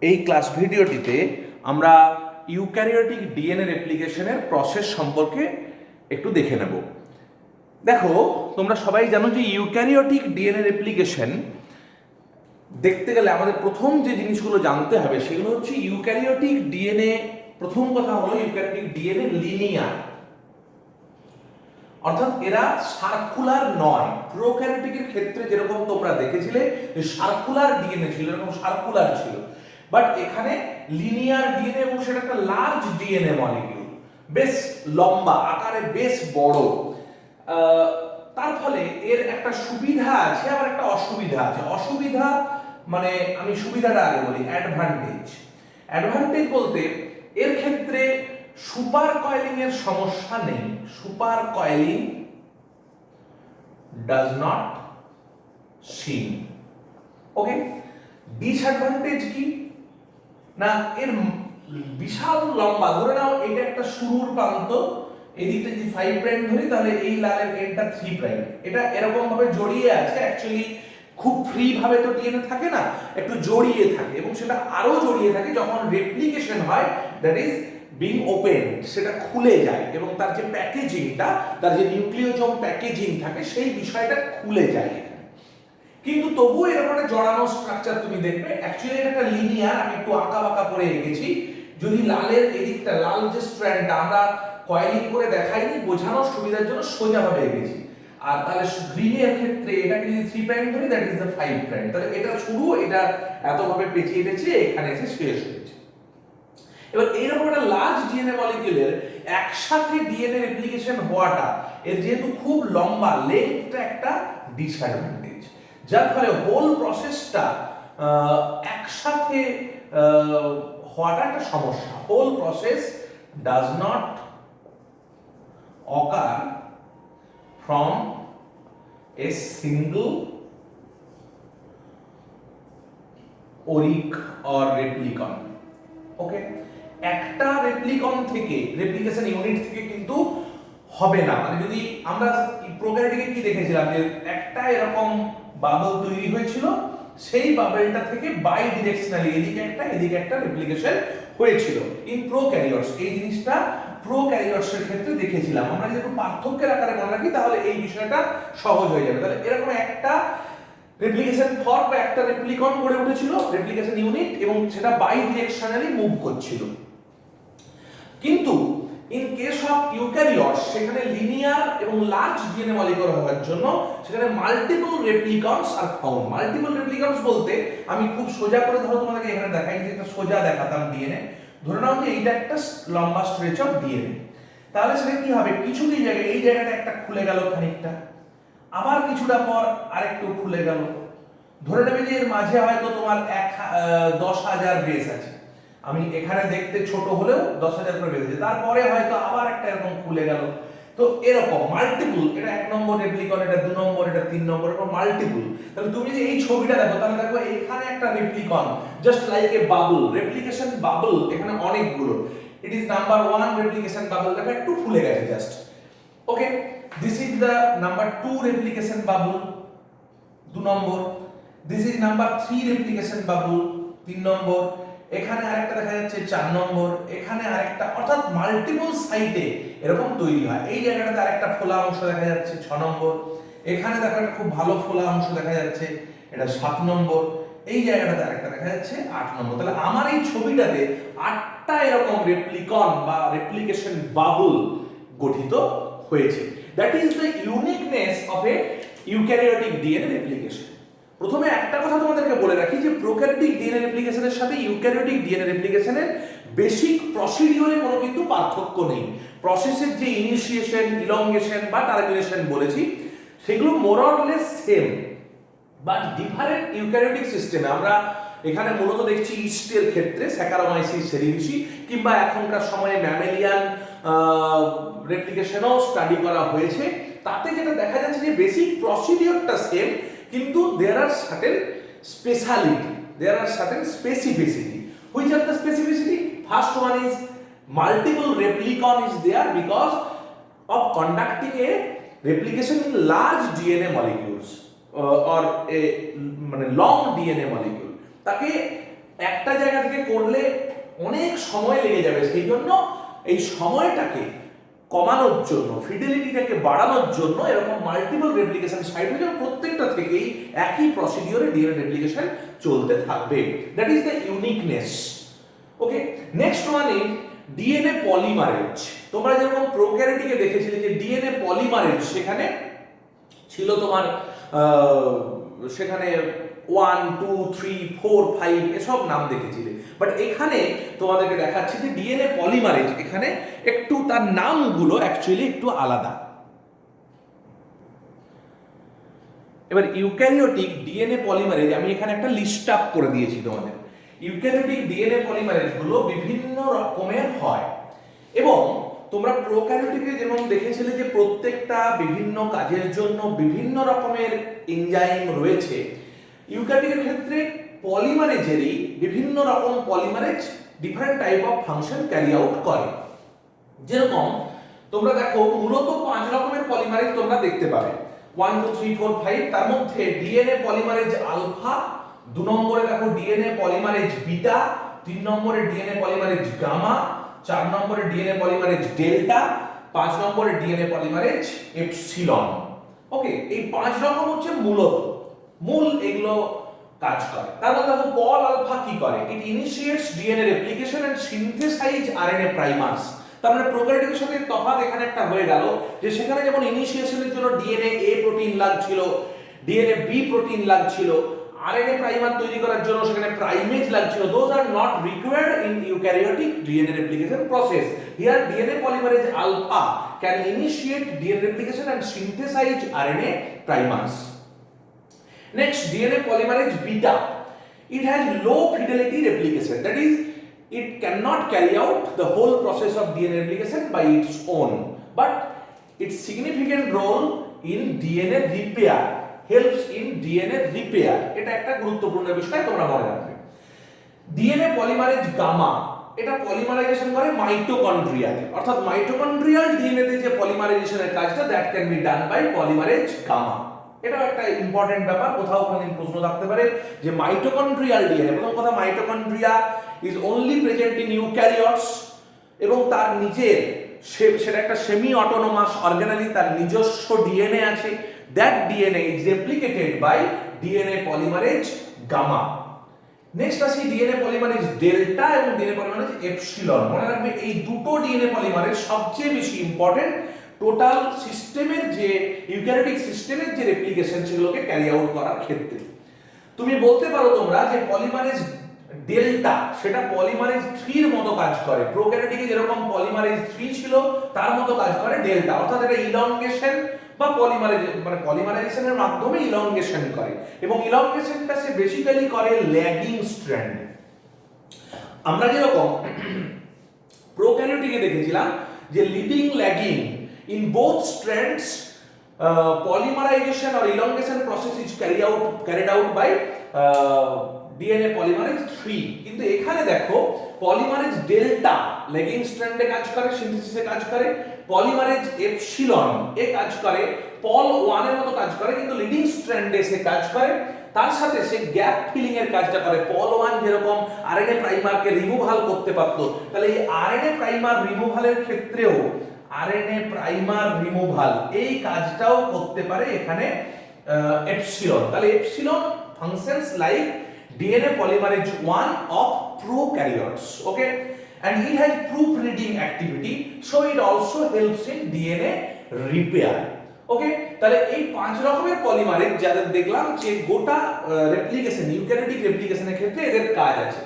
এই ক্লাস ভিডিওটিতে আমরা ইউক্যারিওটিক ডিএনএ রেপ্লিকেশনের প্রসেস সম্পর্কে একটু দেখে নেব। দেখো, তোমরা সবাই জানো যে ইউক্যারিওটিক ডিএনএ রেপ্লিকেশন দেখতে গেলে আমাদের প্রথম যে জিনিসগুলো জানতে হবে সেগুলো হচ্ছে ইউক্যারিওটিক ডিএনএ। প্রথম কথা হলো ইউক্যারিওটিক ডিএনএ লিনিয়ার, অর্থাৎ এরা সার্কুলার নয়। প্রোক্যারিওটিকের ক্ষেত্রে যেরকম তোমরা দেখেছিলে যে সার্কুলার ডিএনএ ছিল, এরকম সার্কুলার ছিল, বাট এখানে লিনিয়ার ডিএনএ এবং সেটা একটা লার্জ ডিএনএ মলিকিউল, বেশ লম্বা আকারে, বেশ বড়। তার ফলে এর একটা সুবিধা আছে, আবার একটা অসুবিধা আছে। অসুবিধা মানে আমি সুবিধাটা আগে বলি, অ্যাডভান্টেজ। অ্যাডভান্টেজ বলতে এর ক্ষেত্রে সুপার কয়েলিং এর সমস্যা নেই। Super coiling does not seen. Okay, disadvantage কি না, এর বিশাল লম্বা, ধরে নাও এটা একটা শুরুর প্রান্ত, এদিকটা যদি 5 প্রাইম ধরি তাহলে এই লালের এন্ডটা 3 প্রাইম, এটা এরকম ভাবে জড়িয়ে আছে। অ্যাকচুয়ালি খুব ফ্রি ভাবে তো ডিএনএ থাকে না, একটু জড়িয়ে থাকে, এবং সেটা আরো জড়িয়ে থাকে যখন রেপ্লিকেশন হয়, দ্যাট ইজ বিং ওপেন, সেটা খুলে যায় এবং তার যে প্যাকেজিংটা, তার যে নিউক্লিওজোম প্যাকেজিং থাকে সেই বিষয়টা খুলে যায়। কিন্তু তবুও এরকম একটা জড়ানো স্ট্রাকচার তুমি দেখবে। অ্যাকচুয়ালি এটা একটা লিনিয়ার, আমি একটু আঁকা বাঁকা করে এঁকেছি। যদি লালের এদিকটা, লাল যে স্ট্র্যান্ডটা আমরা কয়েলিং করে দেখাইনি, বোঝানোর সুবিধার জন্য সোজাভাবে এঁকেছি। আর তাহলে গ্রিনের ক্ষেত্রে এটাকে যদি 3 প্রাইম ধরি, দ্যাট ইজ দ্য 5 প্রাইম, তাহলে এটা শুরু, এটা এতভাবে পেঁচিয়ে পেঁচিয়ে এখানে এসে শেষ হয়েছে। এবার এইরকম একটা লার্জ ডিএনএ মলিকিউলের একসাথে ডিএনএ রেপ্লিকেশন হওয়াটা, এর যেহেতু খুব লম্বা, লেন্থটা একটা ডিসঅ্যাডভান্টেজ, যার ফলে হোল প্রসেসটা একসাথে হওয়াটা একটা সমস্যা। Whole process does not occur from a single oriC or replicon. Okay, একটা রেপ্লিকন থেকে, রেপ্লিকেশন ইউনিট থেকে কিন্তু হবে না। মানে যদি আমরা প্রোক্যারিওটিকে কি দেখেছিলাম যে একটা এরকম বাবল তৈরি হয়েছিল, সেই বাবলটা থেকে বাই ডিরেকশনালি এদিকে একটা রেপ্লিকেশন হয়েছিল ইন প্রোক্যারিওটস। এই জিনিসটা প্রোক্যারিওটস এর ক্ষেত্রে দেখেছিলাম আমরা। যদি পার্থক্যের আকারে মনে রাখি তাহলে এই বিষয়টা সহজ হয়ে যাবে। তাহলে এরকম একটা রেপ্লিকেশন ফর্ম বা একটা রেপ্লিকন গড়ে উঠেছিল, রেপ্লিকেশন ইউনিট, এবং সেটা বাই ডিরেকশনালি মুভ করছিল। কিন্তু ইন কেস অফ ইউক্যারিওটস সেখানে লিনিয়ার এবং লার্জ ডিএনএ মলিকিউল হওয়ার জন্য সেখানে মাল্টিপল রেপ্লিকনস আর ফাউন্ড। মাল্টিপল রেপ্লিকনস বলতে আমি খুব সোজা করে ধরো তোমাদেরকে এখানে দেখাই, যে একটা সোজা দেখাতাম ডিএনএ। ধরে নাও যে এইটা একটা লম্বা স্ট্রেচ অফ ডিএনএ, তাহলে সেটা কি হবে, কিছু জায়গায় এই জায়গাটা একটা খুলে গেল খানিকটা, আবার কিছুটা পর আরেকটু খুলে গেল। ধরে নেবে যে এর মাঝে হয়তো তোমার 10,000 বেস আছে। আমি এখানে দেখতে ছোট হলেও 10,000 করে বেস আছে, তারপরে হয়তো আবার একটা এরকম খুলে গেল। তো এরকম মাল্টিপল, এটা 1 নম্বর রেপ্লিকন, এটা 2 নম্বর, এটা 3 নম্বর, এরকম মাল্টিপল। তাহলে তুমি যে এই ছবিটা দেখো, তাহলে দেখো এখানে একটা replicon, just like a bubble, replication bubble এখানে অনেকগুলো। It is number 1 replication bubble, দেখো একটু ফুলে গেছে just. Okay, this is the number 2 replication bubble, 2 number. this is number 3 replication bubble, 3 number. এখানে আরেকটা দেখা যাচ্ছে 4 নম্বর, এখানে আরেকটা, অর্থাৎ মাল্টিপল সাইটে এরকম তৈরি হয়। এই জায়গাটাতে আরেকটা ফোলা অংশ দেখা যাচ্ছে 6 নম্বর। এখানে দেখো একটা খুব ভালো ফোলা অংশ দেখা যাচ্ছে, এটা 7 নম্বর। এই জায়গাটাতে আরেকটা দেখা যাচ্ছে 8 নম্বর। তাহলে আমার এই ছবিটাতে 8টা এরকম রেপ্লিকন বা রেপ্লিকেশন বাবল গঠিত হয়েছে। That is the uniqueness of A eukaryotic DNA replication. প্রথমে একটা কথা তোমাদেরকে বলে রাখি যে প্রোক্যারিওটিক ডিএনএ রেপ্লিকেশনের সাথে ইউক্যারিওটিক ডিএনএ রেপ্লিকেশনের বেসিক প্রসিডিওরে কোনো কিন্তু পার্থক্য নেই। প্রসেসের যে ইনিশিয়েশন, ইলংগেশন বা টার্মিনেশন বলেছি, সেগুলো more or less same, but different eukaryotic সিস্টেমে। আমরা এখানে মূলত দেখছি ইস্টের ক্ষেত্রে স্যাকারোমাইসিস সেরিভিসি, কিংবা এখনকার সময়ে ম্যামেলিয়ান রেপ্লিকেশনও স্টাডি করা হয়েছে। তাতে যেটা দেখা যাচ্ছে যে বেসিক প্রসিডিওরটা সেম, কিন্তু there are certain speciality, there are certain specificity. Which are the specificity? First one is multiple replicon is there because of conducting a replication in large DNA molecules or a মানে long DNA molecule. তাকে একটা জায়গা থেকে করলে অনেক সময় লেগে যাবে, সেই জন্য এই সময়টাকে কমানোর জন্য, ফিডেলিটিটাকে বাড়ানোর জন্য এরকম মাল্টিপল রেপ্লিকেশন সাইট হয়েছে, প্রত্যেকটা থেকেই একই প্রসিডিওরে ডিএনএ রেপ্লিকেশন চলতে থাকবে। That is the uniqueness. Okay, next one is DNA polymerase. তোমরা যেরকম প্রোক্যারিওটিকে দেখেছিলে যে ডিএনএ পলিমারেজ, সেখানে ছিল তোমার সেখানে 1 2 3 4 5 এসব নাম দেখেছিলে, বাট এখানে তোমাদেরকে দেখাচ্ছি যে ডিএনএ পলিমারেজ, এখানে একটু তার নামগুলো অ্যাকচুয়ালি একটু আলাদা। এবার ইউক্যারিওটিক ডিএনএ পলিমারেজ আমি এখানে একটা লিস্ট আপ করে দিয়েছি তোমাদের। ইউক্যারিওটিক ডিএনএ পলিমারেজ গুলো বিভিন্ন রকমের হয়, এবং তোমরা প্রোক্যারিওটিকে যেমন দেখেছিলে যে প্রত্যেকটা বিভিন্ন কাজের জন্য বিভিন্ন রকমের এনজাইম রয়েছে, ইউক্যারিওটিকের ক্ষেত্রে পলিমারেজেরই বিভিন্ন রকম polymerase different type of function carry out করে। যেরকম তোমরা দেখো মূলত 5 রকমের পলিমারেজ তোমরা দেখতে পাবে, 1 2 3 4 5। তার মধ্যে ডিএনএ পলিমারেজ আলফা, 2 নম্বরে দেখো ডিএনএ পলিমারেজ বিটা, 3 নম্বরে ডিএনএ পলিমারেজ গামা, 4 নম্বরে ডিএনএ পলিমারেজ ডেল্টা, 5 নম্বরে ডিএনএ পলিমারেজ এপসিলন। ওকে, এই 5 রকম হচ্ছে মূল এগুলো কাজ করে। তার মধ্যে দেখো পল আলফা কি করে, it initiates DNA replication and synthesize RNA primers. তার মানে প্রোক্যারিওটিকের সাথে তফাৎ এখানে একটা হয়ে গেল যে সেখানে যেমন ইনিশিয়েশনের জন্য ডিএনএ এ প্রোটিন লাগছিল, ডিএনএ বি প্রোটিন লাগছিল, আরএনএ প্রাইমার তৈরি করার জন্য সেখানে প্রাইমেজ লাগছিল, those are not required in eukaryotic DNA replication process. Here DNA polymerase alpha can initiate DNA replication and synthesize RNA primers. Next, DNA polymerase beta. It has low fidelity replication. That is, it cannot carry out the whole process of DNA replication by its own. But its significant role in DNA repair helps in DNA repair. এটা একটা গুরুত্বপূর্ণ বিষয় তোমরা মনে রাখবে। DNA polymerase gamma, এটা polymerisation করে মাইটোকন্ড্রিয়াতে, অর্থাৎ মাইটোকন্ড্রিয়াল ডিএনএ তে যে পলিমারাইজেশনের কাজটা that can be done by polymerase gamma. এটাও একটা ইম্পর্টেন্ট ব্যাপার, কোথাও কোনোদিন প্রশ্ন থাকতে পারে যে মাইটোকন্ড্রিয়াল ডিএনএ, প্রথম কথা mitochondria is only present in eukaryotes, এবং তার নিজের সেটা একটা সেমি অটোনোমাস অর্গানালি, তার নিজস্ব ডিএনএ আছে। That DNA is replicated by DNA polymerase gamma. Next আসি ডিএনএ পলিমারেজ ডেল্টা এবং ডিএনএ পলিমারেজ এপসিলন। মনে রাখবে এই দুটো ডিএনএ পলিমারেজ সবচেয়ে বেশি ইম্পর্টেন্ট টোটাল সিস্টেমের, যে ইউক্যারিওটিক সিস্টেমের যে রেপ্লিকেশন সেগুলোকে ক্যারি আউট করার ক্ষেত্রে। তুমি বলতে পারো তোমরা যে পলিমারেজ ডেল্টা সেটা পলিমারেজ 3 এর মতো কাজ করে, প্রোক্যারিওটিকে যেরকম পলিমারেজ 3 ছিল তার মতো কাজ করে ডেল্টা, অর্থাৎ এটা ইলংগেশন বা পলিমারাইজেশনের মাধ্যমে ইলংগেশন করে, এবং ইলংগেশনটা সে বেসিক্যালি করে ল্যাগিং স্ট্র্যান্ড। আমরা যেরকম প্রোক্যারিওটিকে দেখেছিলাম যে leading lagging in both strands, polymerization or elongation process is carried out by DNA polymerase 3, কিন্তু এখানে দেখো পলিমারেজ ডেল্টা ল্যাগিং স্ট্র্যান্ডে কাজ করে, সিনথেসিসে কাজ করে, পলিমারেজ এপসিলন এ কাজ করে, পল 1 এর মতো কাজ করে, কিন্তু লিডিং স্ট্র্যান্ডে সে কাজ করে, তার সাথে সে গ্যাপ ফিলিং এর কাজটা করে। পল 1 যেরকম আরএনএ প্রাইমারকে রিমুভাল করতে পারতো, তাহলে এই আরএনএ প্রাইমার রিমুভালের ক্ষেত্রেও আরএনএ প্রাইমার রিমুভাল এই কাজটাও করতে পারে এখানে এপসিলন। তাহলে epsilon functions like DNA polymerase 1 of prokaryotes, okay, and it has proofreading activity, so it also helps in DNA repair. ওকে, তাহলে এই 5 রকমের পলিমারেজ যাদের দেখলাম যে গোটা রেপ্লিকেশন, ইউক্যারিওটিক রেপ্লিকেশনের ক্ষেত্রে এদের কাজ আছে।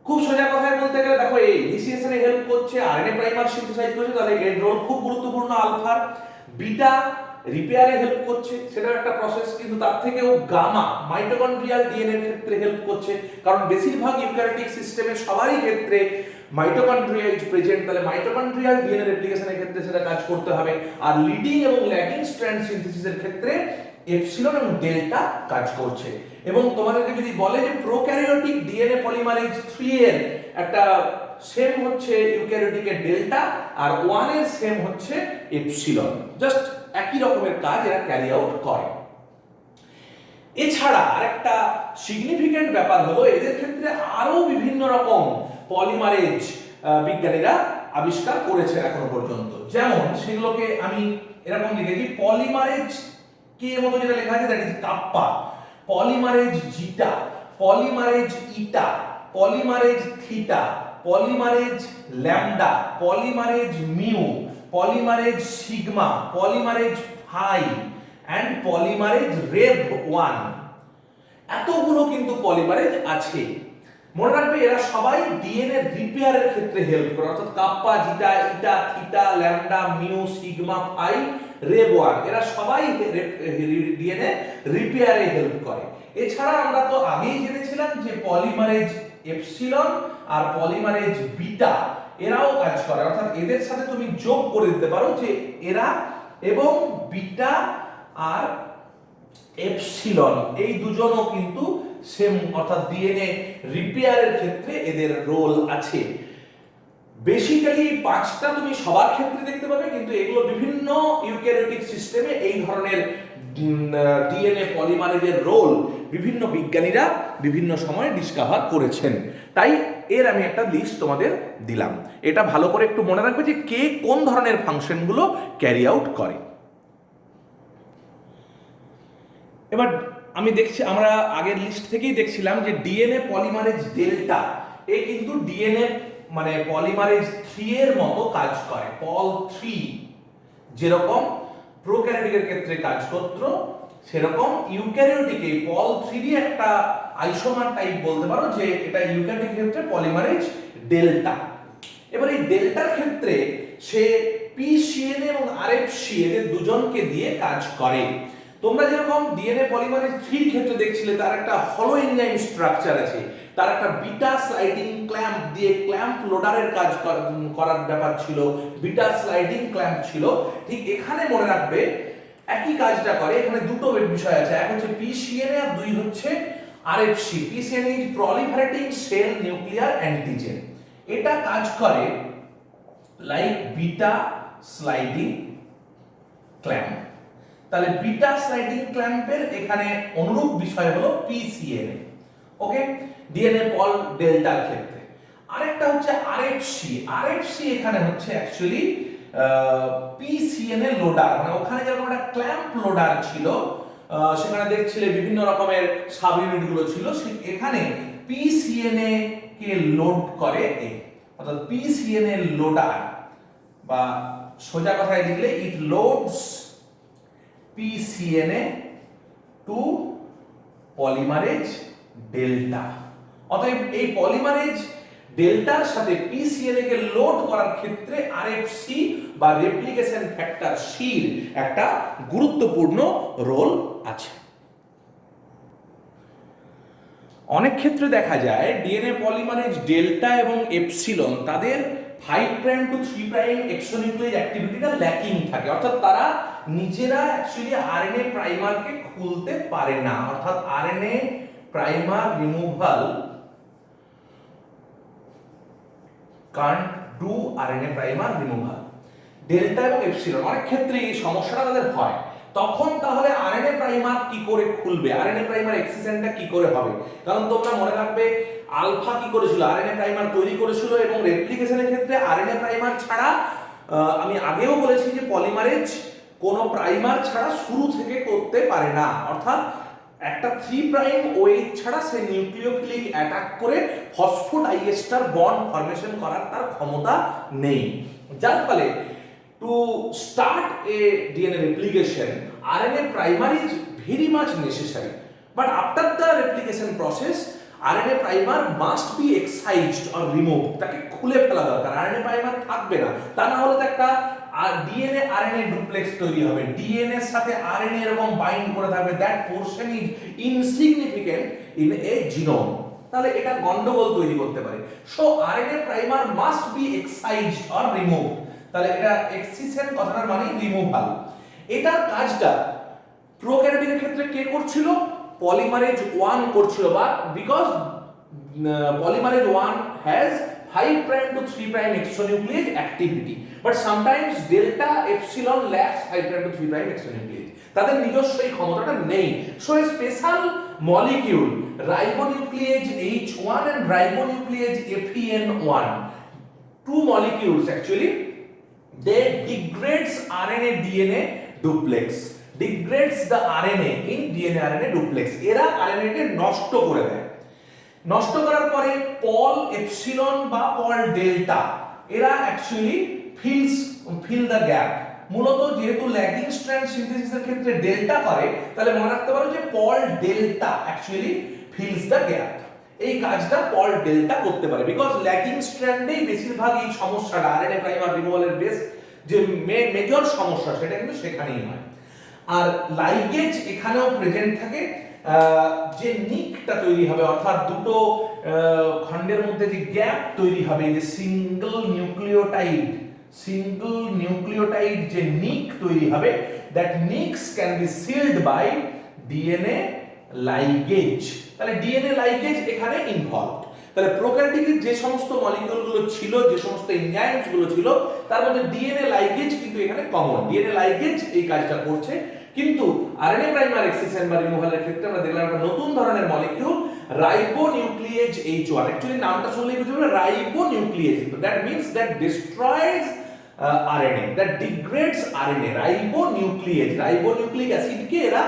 খুব সোজা কথায় বলতে গেলে দেখো এই ইনিশিয়েশনে হেল্প করছে, আরএনএ প্রাইমার সিনথেসাইজ করছে, তাহলে এর রোল খুব গুরুত্বপূর্ণ। আলফার বিটা রিপেয়ারে হেল্প করছে, সেটার একটা প্রসেস, কিন্তু তার থেকেও গামা মাইটোকন্ড্রিয়াল ডিএনএ এর ক্ষেত্রে হেল্প করছে, কারণ বেশিরভাগ ইউক্যারিওটিক সিস্টেমে সবারই ক্ষেত্রে মাইটোকন্ড্রিয়া ইজ প্রেজেন্ট, তাহলে মাইটোকন্ড্রিয়াল ডিএনএ রেপ্লিকেশনের ক্ষেত্রে সেটা কাজ করতে হবে। আর লিডিং এবং ল্যাগিং স্ট্র্যান্ড সিনথেসিসের ক্ষেত্রে এপসিলন এবং ডেল্টা কাজ করছে। এবং তোমাদেরকে যদি বলে যে প্রোক্যারিওটিক ডিএনএ পলিমারেজ 3 এর একটা সেম হচ্ছে ইউক্যারিওটিকের ডেল্টা, আর 1 এর সেম হচ্ছে এপসিলন, জাস্ট একই রকমের কাজ এরা ক্যারি আউট করে। এছাড়া আরেকটা সিগনিফিক্যান্ট ব্যাপার হলো এদের ক্ষেত্রে আরো বিভিন্ন রকম পলিমারেজ বিজ্ঞানীরা আবিষ্কার করেছে এখনো পর্যন্ত। যেমন সেগুলোকে আমি এরকম লিখেছি, পলিমারেজ কে এর মতো যেটা লেখা আছে that is kappa, polymerase zeta, polymerase eta, polymerase theta, polymerase lambda, polymerase mu, polymerase sigma, polymerase phi and polymerase rev 1। এতগুলো কিন্তু পলিমারেজ আছে। মনে রাখবে এরা সবাই ডিএনএ রিপেয়ারের ক্ষেত্রে হেল্প করে, অর্থাৎ kappa, zeta, eta, theta, lambda, mu, sigma, phi, rev 1 এরা সবাই ডিএনএ রিপেয়ারে হেল্প করে। এছাড়া আমরা তো আগেই জেনেছিলাম যে পলিমারেজ এপসিলন আর পলিমারেজ বিটা এরাও কাজ করে, অর্থাৎ এদের সাথে তুমি যোগ করে দিতে পারো যে এরা এবং বিটা আর এপসিলন এই দুজনও কিন্তু সেম, অর্থাৎ ডিএনএ রিপেয়ারের ক্ষেত্রে এদের রোল আছে। বেসিক্যালি পাঁচটা তুমি সবার ক্ষেত্রে দেখতে পাবে, কিন্তু এগুলো বিভিন্ন ইউক্যারিওটিক সিস্টেমে এই ধরনের ডিএনএ পলিমারেজের রোল বিভিন্ন বিজ্ঞানীরা বিভিন্ন সময়ে ডিসকভার করেছেন। তাই এর আমি একটা লিস্ট তোমাদের দিলাম, এটা ভালো করে একটু মনে রাখবে যে কে কোন ধরনের ফাংশনগুলো ক্যারি আউট করে। এবার আমি দেখছি, আমরা আগের লিস্ট থেকেই দেখছিলাম যে ডিএনএ পলিমারেজ ডেল্টা এ কিন্তু ডিএনএ মানে পলিমারেজ 3 এর মতো কাজ করে। পল 3 যেরকম প্রোক্যারিওটিকের ক্ষেত্রে কাজ করত, সেরকম ইউক্যারিওটিকে পল 3 একটা আইসোমার টাইপ বলতে পারো, যে এটা ইউক্যারিওটিকের ক্ষেত্রে পলিমারেজ ডেল্টা। এবার এই ডেল্টার ক্ষেত্রে সে পিসিএনএ এবং আরএফসি এদের দুজনকে দিয়ে কাজ করে। তোমরা যেরকম ডিএনএ পলিমারেজ 3 এর ক্ষেত্রে দেখছিলে তার একটা হলো এনজাইম স্ট্রাকচার আছে, তার একটা বিটা স্লাইডিং ক্ল্যাম্প দিয়ে ক্ল্যাম্প লোডারের কাজ করার ব্যাপার ছিল, বিটা স্লাইডিং ক্ল্যাম্প ছিল। ঠিক এখানে মনে রাখবে একই কাজটা করে। এখানে দুটো বিষয় আছে, এক হচ্ছে পিসিএনএ আর দুই হচ্ছে RFC. PCNA is proliferating cell nuclear antigen. এটা কাজ করে লাইক বিটা স্লাইডিং ক্ল্যাম্প। তাহলে বিটা স্লাইডিং ক্ল্যাম্পের এখানে অনুরূপ বিষয় হলো পিসিএনএ। ওকে, ডিএনএ পল ডেল্টার ক্ষেত্রে। আরেকটা হচ্ছে আরএফসি। আরএফসি এখানে হচ্ছে অ্যাকচুয়ালি পিসিএনএ লোডার, মানে ওখানে যেরকম একটা ক্ল্যাম্প লোডার ছিল, সেখানে দেখছিলে বিভিন্ন রকমের সাব ইউনিটগুলো ছিল, এখানে পিসিএনএ কে লোড করে এ, অর্থাৎ পিসিএনএ লোডার, বা সোজা কথায় লিখলে ইট লোডস পিসিএনএ টু পলিমারেজ ডেল্টা। অতএব এই পলিমারেজ ডেল্টার সাথে পিসিএনএ কে লোড করার ক্ষেত্রে আরএফসি বা রেপ্লিকেশন ফ্যাক্টর সি এর একটা গুরুত্বপূর্ণ রোল আছে। অনেক ক্ষেত্রে দেখা যায় ডিএনএ পলিমারেজ ডেল্টা এবং এপসিলন তাদের 5 প্রাইম টু 3 প্রাইম এক্সোনিউক্লিয়েজ অ্যাক্টিভিটিটা ল্যাকিং থাকে, অর্থাৎ তারা নিজেরা অ্যাকচুয়ালি আরএনএ প্রাইমারকে খুলতে পারে না, অর্থাৎ RNA primer removal can't do RNA primer removal. Delta এবং এপসিলন অনেক ক্ষেত্রে এই সমস্যাটা তাদের হয়। তখন তাহলে আরএনএ প্রাইমার কি করে খুলবে, আরএনএ প্রাইমার এক্সিসেন্টটা কি করে হবে? কারণ তোমরা মনে রাখবে আলফা কি করেছিল, আরএনএ প্রাইমার তৈরি করেছিল, এবং রেপ্লিকেশনের ক্ষেত্রে আরএনএ প্রাইমার ছাড়া আমি আগেও বলেছি যে পলিমারেজ কোনো প্রাইমার ছাড়া শুরু থেকে করতে পারে না, অর্থাৎ একটা 3 প্রাইম ওএইচ ছাড়া সে নিউক্লিওফিলিক অ্যাটাক করে ফসফোডাইএস্টার বন্ড ফরমেশন করার তার ক্ষমতা নেই। যার ফলে to start A DNA replication RNA primer is very much necessary, but after the replication process RNA primer must be excised or removed, তাকে খুলে ফেলা দরকার। RNA primer থাকবে না, তা না হলে তো একটা ডিএনএ আরএনএ ডুপ্লেক্স তৈরি হবে, ডিএনএ এর সাথে আরএনএ এরকম বাইন্ড করে থাকবে, that portion is insignificant in a genome, তাহলে এটা গন্ডগোল তৈরি করতে পারে। So RNA primer must be excised or removed, তাহলে এটা এক্সিসেন কথাটার মানে রিমুভাল। এটার কাজটা প্রোক্যারিওটিকের ক্ষেত্রে কে করছিল? পলিমারেজ 1 করছিল, বা because polymerase 1 has 5 prime to 3 prime exonuclease activity, but sometimes delta epsilon lacks 5 prime to 3 prime exonuclease, তাদের নিজস্ব এই ক্ষমতাটা নেই। So a special molecule ribonuclease H1 and ribonuclease FEN1, two molecules actually, they degrades RNA DNA duplex, degrades the RNA in DNA RNA duplex, এরা RNA কে নষ্ট করে দেয়। নষ্ট করার পরে পল এপসিলন বা পল ডেল্টা এরা অ্যাকচুয়ালি ফিল দ্য গ্যাপ। মূলত যেহেতু ল্যাগিং স্ট্র্যান্ড সিনথেসিসের ক্ষেত্রে ডেল্টা করে, তাহলে মনে রাখতে পারো যে pol delta actually fills the gap. এই কাজটা পল ডেল্টা করতে পারে, বিকজ ল্যাগিং স্ট্র্যান্ডেই বেশিরভাগ এই সমস্যাটা আরএনএ প্রাইমার রিমুভালের বেস যে মেজর সমস্যা সেটা কিন্তু সেখানেই হয়। আর লাইগেজ এখানেও প্রেজেন্ট থাকে, যে নিকটা তৈরি হবে অর্থাৎ দুটো খণ্ডের মধ্যে যে গ্যাপ তৈরি হবে, যে সিঙ্গল নিউক্লিওটাইড যে নিক তৈরি হবে, that nicks can be sealed by DNA ligase. তাহলে ডিএনএ লাইগেজ এখানে ইনভলভড। তাহলে প্রোক্যারিওটিকের যে সমস্ত মলিকিউলগুলো ছিল, যে সমস্ত এনজাইমস গুলো ছিল, তার মধ্যে ডিএনএ লাইগেজ কিন্তু এখানে কমন। ডিএনএ লাইগেজ এই কাজটা করছে, কিন্তু আরএনএ প্রাইমার এক্সিশন বা রিমুভালের ক্ষেত্রে আমরা দেখলাম একটা নতুন ধরনের মলিকিউল রাইবোনিউক্লিয়েজ H1। অ্যাকচুয়ালি নামটা শুনলেই বুঝতে পারবে ribonuclease, that means that destroys RNA, that degrades RNA, ribonucleic অ্যাসিডকে এরা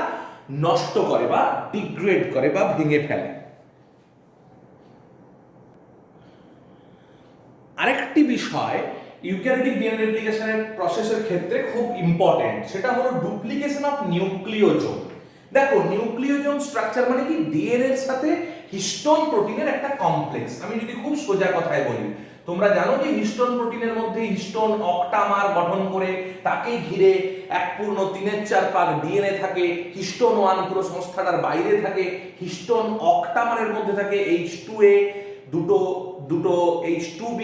নষ্ট করে বা ডিগ্রেড করে বা ভেঙে ফেলে। আরেকটি বিষয় ইউক্যারিওটিক ডিএনএ রেপ্লিকেশনের প্রসেসের ক্ষেত্রে খুব ইম্পর্টেন্ট, সেটা হলো ডুপ্লিকেশন অফ নিউক্লিওজোম। দেখো নিউক্লিওজোম স্ট্রাকচার মানে কি, ডিএনএ এর সাথে হিস্টোন প্রোটিনের একটা কমপ্লেক্স। আমি যদি খুব সোজা কথায় বলি, তোমরা জানো যে হিস্টোন প্রোটিনের মধ্যে হিস্টোন অক্টামার গঠন করে তাকে ঘিরে এক পূর্ণ 3/4 ভাগ ডিএনএ থাকে, হিস্টোন 1 পুরো সংস্থাটার বাইরে থাকে, হিস্টোন অক্টামারের মধ্যে থাকে H2A, দুটো H2B,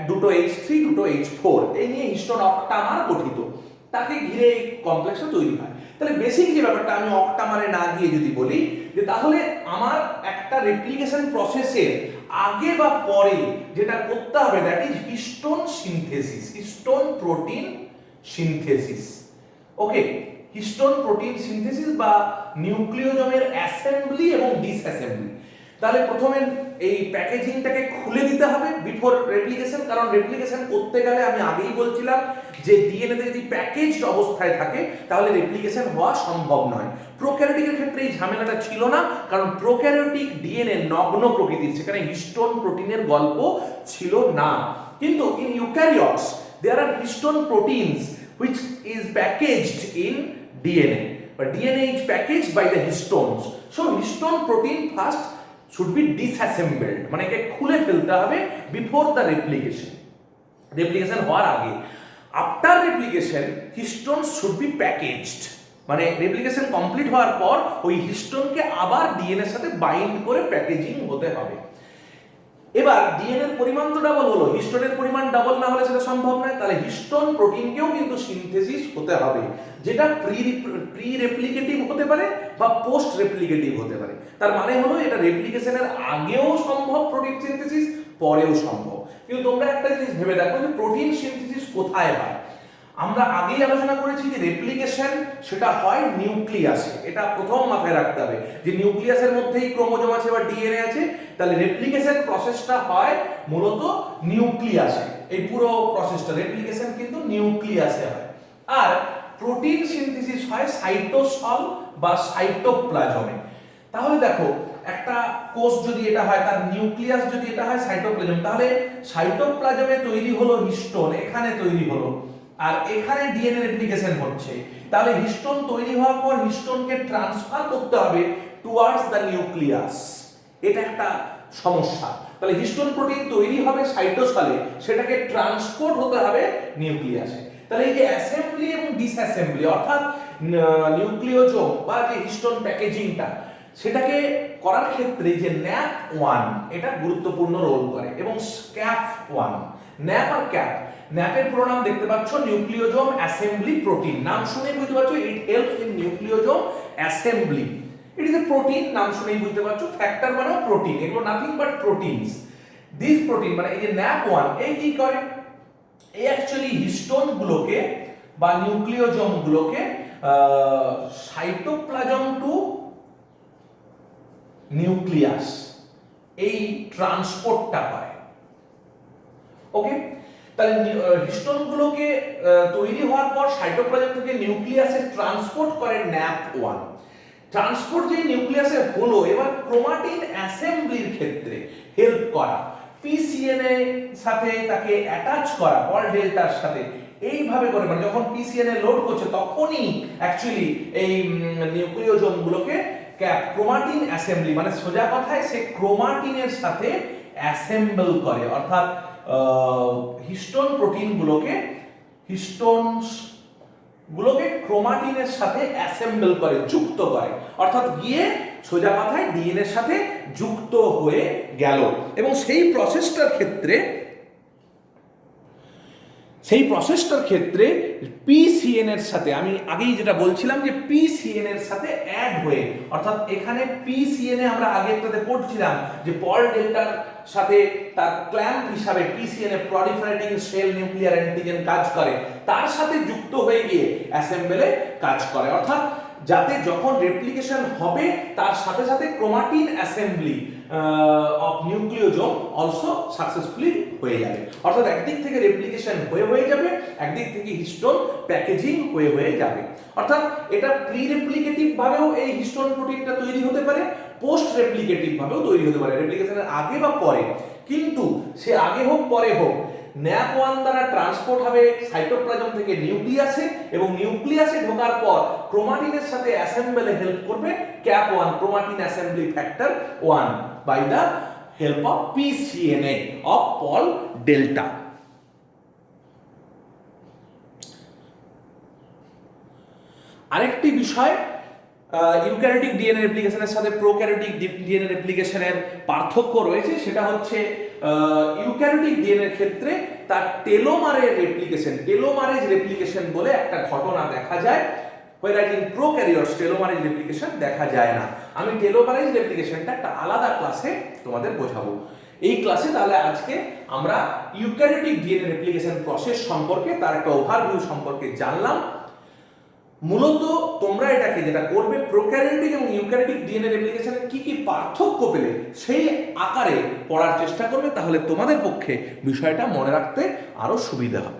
দুটো H3, দুটো H4, এই নিয়ে হিস্টোন অক্টামার গঠিত, তাকে ঘিরে এই কমপ্লেক্সটা তৈরি হয়। তাহলে বেসিক যে ব্যাপারটা আমি অক্টামারে না গিয়ে যদি বলি, যে তাহলে আমার একটা রেপ্লিকেশন প্রসেসের আগে বা পরে যেটা করতে হবে, that is histone synthesis, histone protein synthesis. Okay, histone protein synthesis বা নিউক্লিওজোমের অ্যাসেম্বলি এবং ডিসঅ্যাসেম্বলি। তাহলে প্রথমে এই প্যাকেজিংটাকে খুলে দিতে হবে বিফোর রেপ্লিকেশন, কারণ রেপ্লিকেশন করতে গেলে আমি আগেই বলছিলাম যে ডিএনএ তে যদি প্যাকেজড অবস্থায় থাকে তাহলে রেপ্লিকেশন হওয়া সম্ভব নয়। প্রোক্যারিওটিকের ক্ষেত্রে এই ঝামেলাটা ছিল না, কারণ প্রোক্যারিওটিক ডিএনএ নগ্ন প্রকৃতির, সেখানে হিস্টোন প্রোটিনের গল্প ছিল না। কিন্তু in eukaryotes there are histone proteins which is packaged in DNA, but DNA is packaged by the histones. So histone protein first should be disassembled, মানে একে খুলে ফেলতে হবে বিফোর দ্য রেপ্লিকেশন হওয়ার আগে। After replication histones should be packaged, মানে replication complete হওয়ার পর ওই হিস্টোনকে আবার ডিএনএ এর সাথে বাইন্ড করে প্যাকেজিং হতে হবে। এবার ডিএনএ এর পরিমাণ তো ডাবল হলো, হিস্টোনের পরিমাণ ডাবল না হলে সেটা সম্ভব নয়। তাহলে হিস্টোন প্রোটিনকেও কিন্তু সিনথেসিস হতে হবে, যেটা প্রি রেপ্লিকেটিভ হতে পারে বা পোস্ট রেপ্লিকেটিভ হতে পারে। তার মানে হলো এটা রেপ্লিকেশনের আগেও সম্ভব প্রোটিন সিনথেসিস, পরেও সম্ভব। কিন্তু তোমরা একটা জিনিস ভেবে দেখো যে প্রোটিন সিনথেসিস কোথায় হয়। আমরা আগেই আলোচনা করেছি যে রেপ্লিকেশন সেটা হয় নিউক্লিয়াসে, এটা প্রথম মাথায় রাখতে হবে যে নিউক্লিয়াসের মধ্যেই ক্রোমোজোম আছে বা ডিএনএ আছে। তাহলে রেপ্লিকেশন প্রসেসটা হয় মূলত নিউক্লিয়াসে, এই পুরো প্রসেসটা রেপ্লিকেশন কিন্তু নিউক্লিয়াসে হয়। আর প্রোটিন সিনথেসিস হয় সাইটোসল বা সাইটোপ্লাজমে। তাহলে দেখো একটা কোষ যদি এটা হয়, তার নিউক্লিয়াস যদি এটা হয় সাইটোপ্লাজম, তাহলে সাইটোপ্লাজমে তৈরি হলো হিস্টোন, এখানে তৈরি হলো, আর এখানে ডিএনএ রেপ্লিকেশন হচ্ছে। তাহলে হিস্টোন তৈরি হওয়ার পর হিস্টোনকে ট্রান্সফার করতে হবে টুয়ার্ডস দ্য নিউক্লিয়াস, এটা একটা সমস্যা। তাহলে হিস্টোন প্রোটিন তৈরি হবে সাইটোসলে, সেটাকে ট্রান্সপোর্ট হতে হবে নিউক্লিয়াসে। তাহলে এই যে অ্যাসেম্বলি এবং ডিসঅ্যাসেম্বলি অর্থাৎ নিউক্লিওজোম বা যে হিস্টোন প্যাকেজিংটা, সেটাকে করার ক্ষেত্রে যে NAP1 এটা গুরুত্বপূর্ণ রোল করে, এবং SCAF1, NAP আর CAP। ন্যাপের পুরো নাম দেখতে পাচ্ছ নিউক্লিওজোম অ্যাসেম্বলি প্রোটিন, নাম শুনেই বুঝতে পারছো it helps in nucleosome assembly. It is a protein, নাম শুনেই বুঝতে পারছো, ফ্যাক্টর মানে প্রোটিন, এগুলো nothing but proteins. This protein মানে এই যে NAP1 এই কি করে, এই অ্যাকচুয়ালি হিস্টোন গুলোকে বা নিউক্লিওজোম গুলোকে সাইটোপ্লাজম টু নিউক্লিয়াস এই ট্রান্সপোর্টটা করে। ওকে, তাহলে হিস্টোনগুলোকে তৈরি হওয়ার পর সাইটোপ্লাজম থেকে নিউক্লিয়াসে ট্রান্সপোর্ট করে NAP1। ট্রান্সপোর্ট যে নিউক্লিয়াসে হলো, এবার ক্রোমাটিন অ্যাসেম্বলির ক্ষেত্রে হেল্প করা, পিসিএনএ সাথে তাকে অ্যাটাচ করা পল ডেল্টার সাথে, এইভাবে করে মানে যখন পিসিএনএ লোড করছে তখনই অ্যাকচুয়ালি এই নিউক্লিওজোমগুলোকে ক্রোমাটিন অ্যাসেম্বলি মানে সোজা কথায় সে ক্রোমাটিনের সাথে অ্যাসেম্বল করে, অর্থাৎ হিস্টোন প্রোটিনগুলোকে ক্রোমাটিনের সাথে অ্যাসেম্বল করে, যুক্ত করে, অর্থাৎ গিয়ে সোজা কথায় ডিএনএ এর সাথে যুক্ত হয়ে গেল। এবং সেই প্রসেসটার ক্ষেত্রে পিসিএন এর সাথে, আমি আগেই যেটা বলছিলাম যে পিসিএন এর সাথে অ্যাড হয়ে, অর্থাৎ এখানে পিসিএন এ আমরা আগে একটাতে পড়ছিলাম যে পল ডেল্টার সাথে তার ক্ল্যাম্প হিসাবে পিসিএন এ প্রলিফারেটিং সেল নিউক্লিয়ার অ্যান্টিজেন কাজ করে, তার সাথে যুক্ত হয়ে গিয়ে অ্যাসেম্বলে কাজ করে, অর্থাৎ যাতে যখন রেপ্লিকেশন হবে তার সাথে সাথে chromatin assembly of nucleosome also successfully হয়ে যাবে। অর্থাৎ একদিক থেকে রেপ্লিকেশন হয়ে যাবে, একদিক থেকে হিস্টোন প্যাকেজিং হয়ে যাবে। অর্থাৎ এটা প্রি রেপ্লিকেটিভ ভাবেও এই হিস্টোন প্রোটিনটা তৈরি হতে পারে, পোস্ট রেপ্লিকেটিভ ভাবেও তৈরি হতে পারে, রেপ্লিকেশনের আগে বা পরে। কিন্তু সে আগে হোক পরে হোক, NAP1 দ্বারা ট্রান্সপোর্ট হবে সাইটোপ্লাজম থেকে নিউক্লিয়াসে, এবং নিউক্লিয়াসে ঢোকার পর ক্রোমাটিনের সাথে অ্যাসেম্বলে হেল্প করবে CAP1 chromatin assembly factor 1 by the help of PCNA of pol delta. আরেকটি বিষয়, ইউক্যারিওটিক ডিএনএ রেপ্লিকেশনের সাথে প্রোক্যারিওটিক ডিএনএ রেপ্লিকেশনের পার্থক্য রয়েছে। সেটা হচ্ছে ইউক্যারিওটিক ডিএনএর ক্ষেত্রে তার টেলোমারেজ রেপ্লিকেশন বলে একটা ঘটনা দেখা যায়, whereas in prokaryotes টেলোমারেজ রেপ্লিকেশন দেখা যায় না। আমি টেলোমারেজ রেপ্লিকেশনটা একটা আলাদা ক্লাসে তোমাদের বোঝাবো। এই ক্লাসে তাহলে আজকে আমরা ইউক্যারিওটিক ডিএনএ রেপ্লিকেশন প্রসেস সম্পর্কে, তার একটা ওভারভিউ সম্পর্কে জানলাম। মূলত তোমরা এটাকে যেটা করবে, প্রোক্যারিওটিক এবং ইউক্যারিওটিক ডিএনএ রেপ্লিকেশনের কি কি পার্থক্য পেলে সেই আকারে পড়ার চেষ্টা করবে, তাহলে তোমাদের পক্ষে বিষয়টা মনে রাখতে আরো সুবিধা হবে।